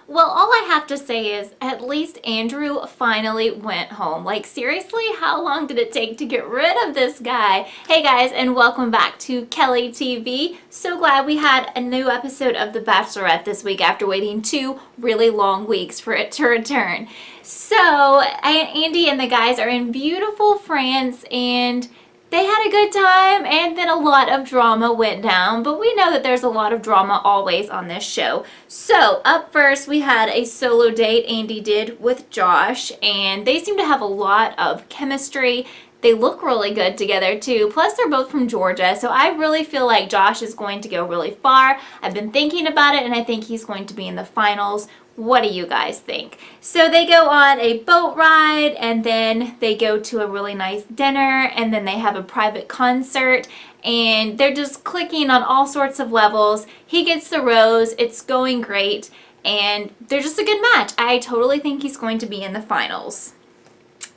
Well, all I have to say is at least Andrew finally went home. Like, seriously, how long did it take to get rid of this guy? Hey guys, and welcome back to Kellie TV. So glad we had a new episode of The Bachelorette this week after waiting 2 really long weeks for it to return. So, Andy and the guys are in beautiful France, and they had a good time, and then a lot of drama went down, but we know that there's a lot of drama always on this show. So up first we had a solo date Andy did with Josh, and they seem to have a lot of chemistry. They look really good together too, plus they're both from Georgia, so I really feel like Josh is going to go really far. I've been thinking about it, and I think he's going to be in the finals. What do you guys think? So they go on a boat ride, and then they go to a really nice dinner, and then they have a private concert, and they're just clicking on all sorts of levels. He gets the rose, it's going great, and they're just a good match. I totally think he's going to be in the finals.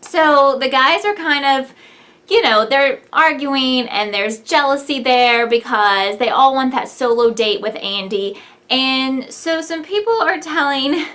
So the guys are kind of, you know, they're arguing, and there's jealousy there because they all want that solo date with Andy. And so some people are telling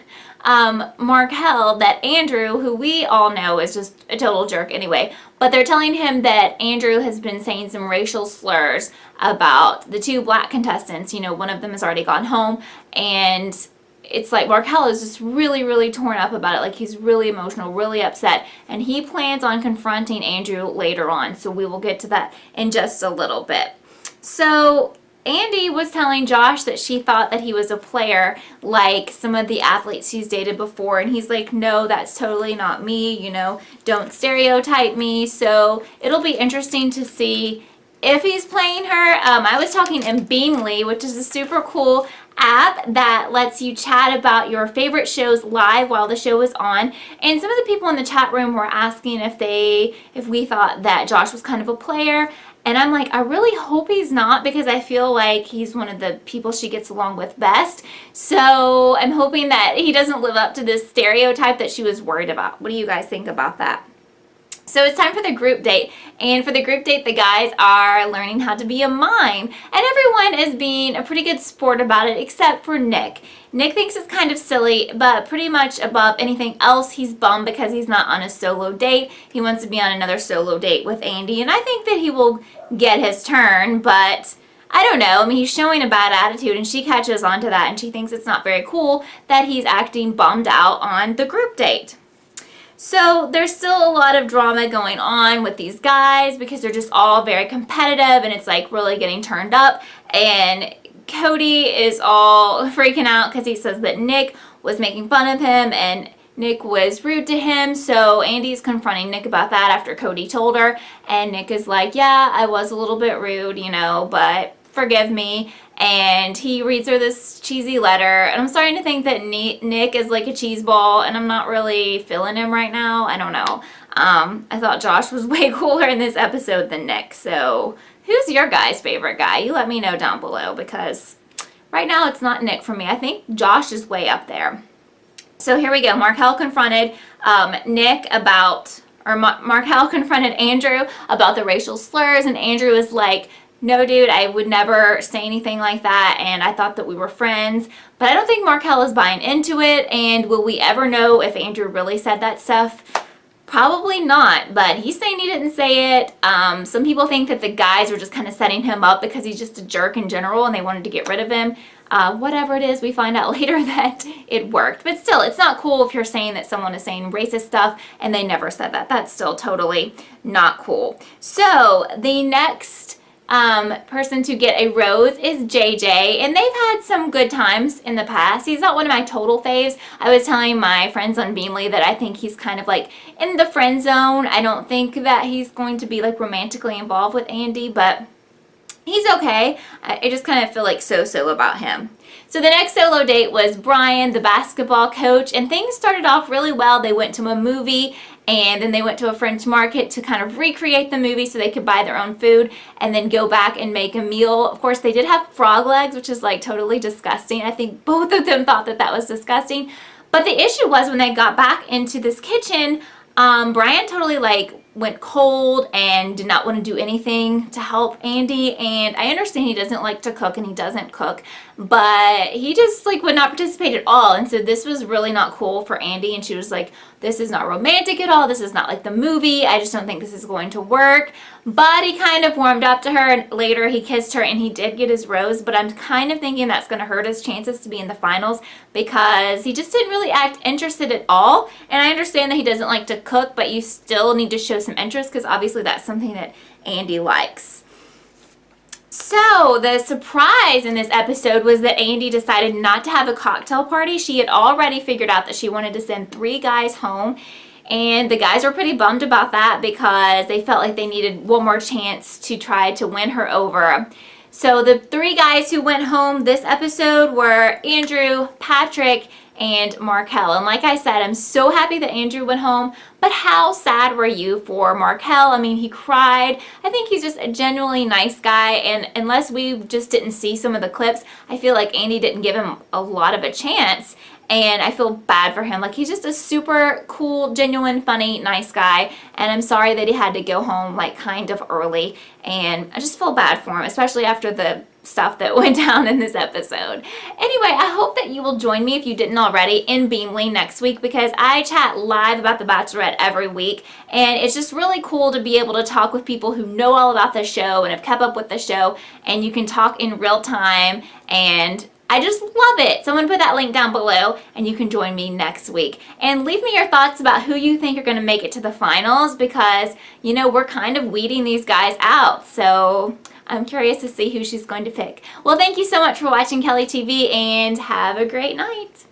Markel that Andrew, who we all know is just a total jerk anyway, but they're telling him that Andrew has been saying some racial slurs about the 2 black contestants. You know, one of them has already gone home, and it's like Markel is just really torn up about it. Like, he's really emotional, really upset, and he plans on confronting Andrew later on. So we will get to that in just a little bit. So Andy was telling Josh that she thought that he was a player like some of the athletes he's dated before, and he's like, no, that's totally not me, you know, don't stereotype me. So it'll be interesting to see if he's playing her. I was talking in Beamly, which is a super cool app that lets you chat about your favorite shows live while the show is on, and some of the people in the chat room were asking if we thought that Josh was kind of a player. And I'm like, I really hope he's not, because I feel like he's one of the people she gets along with best. So I'm hoping that he doesn't live up to this stereotype that she was worried about. What do you guys think about that? So it's time for the group date, and for the group date the guys are learning how to be a mime, and everyone is being a pretty good sport about it except for Nick. Nick thinks it's kind of silly, but pretty much above anything else he's bummed because he's not on a solo date. He wants to be on another solo date with Andy, and I think that he will get his turn, but I don't know. I mean, he's showing a bad attitude, and she catches on to that, and she thinks it's not very cool that he's acting bummed out on the group date. So there's still a lot of drama going on with these guys because they're just all very competitive, and it's like really getting turned up. And Cody is all freaking out because he says that Nick was making fun of him and Nick was rude to him. So Andy's confronting Nick about that after Cody told her, and Nick is like, yeah, I was a little bit rude, you know, but forgive me. And he reads her this cheesy letter, and I'm starting to think that Nick is like a cheese ball, and I'm not really feeling him right now. I don't know. I thought Josh was way cooler in this episode than Nick. So who's your guys' favorite guy? You let me know down below, because right now it's not Nick for me. I think Josh is way up there. So here we go. Markel confronted Nick about, or Markel confronted Andrew about the racial slurs, and Andrew is like, no, dude, I would never say anything like that, and I thought that we were friends. But I don't think Markel is buying into it, and will we ever know if Andrew really said that stuff? Probably not, but he's saying he didn't say it. Some people think that the guys were just kind of setting him up because he's just a jerk in general, and they wanted to get rid of him. Whatever it is, we find out later that it worked. But still, it's not cool if you're saying that someone is saying racist stuff and they never said that. That's still totally not cool. So the next person to get a rose is JJ, and they've had some good times in the past. He's not one of my total faves. I was telling my friends on Beamly that I think he's kind of like in the friend zone. I don't think that he's going to be like romantically involved with Andy, but he's okay. I just kind of feel like so-so about him. So the next solo date was Brian, the basketball coach, and things started off really well. They went to a movie, and then they went to a French market to kind of recreate the movie so they could buy their own food and then go back and make a meal. Of course, they did have frog legs, which is like totally disgusting. I think both of them thought that that was disgusting. But the issue was when they got back into this kitchen, Brian totally like went cold and did not want to do anything to help Andy. And I understand he doesn't like to cook and he doesn't cook, but he just like would not participate at all. And so this was really not cool for Andy, and she was like, this is not romantic at all. This is not like the movie. I just don't think this is going to work. But he kind of warmed up to her, and later he kissed her and he did get his rose, but I'm kind of thinking that's going to hurt his chances to be in the finals because he just didn't really act interested at all. And I understand that he doesn't like to cook, but you still need to show some interest because obviously that's something that Andy likes. So the surprise in this episode was that Andy decided not to have a cocktail party. She had already figured out that she wanted to send 3 guys home, and the guys were pretty bummed about that because they felt like they needed one more chance to try to win her over. So the 3 guys who went home this episode were Andrew, Patrick, and Markel. And like I said, I'm so happy that Andrew went home, but how sad were you for Markel? I mean, he cried. I think he's just a genuinely nice guy, and unless we just didn't see some of the clips, I feel like Andy didn't give him a lot of a chance, and I feel bad for him. Like, he's just a super cool, genuine, funny, nice guy, and I'm sorry that he had to go home like kind of early, and I just feel bad for him, especially after the stuff that went down in this episode. Anyway, I hope that you will join me, if you didn't already, in Beamly next week, because I chat live about The Bachelorette every week, and it's just really cool to be able to talk with people who know all about the show and have kept up with the show, and you can talk in real time, and I just love it. So I'm going to put that link down below and you can join me next week. And leave me your thoughts about who you think are going to make it to the finals, because, you know, we're kind of weeding these guys out. So I'm curious to see who she's going to pick. Well, thank you so much for watching Kellie TV, and have a great night.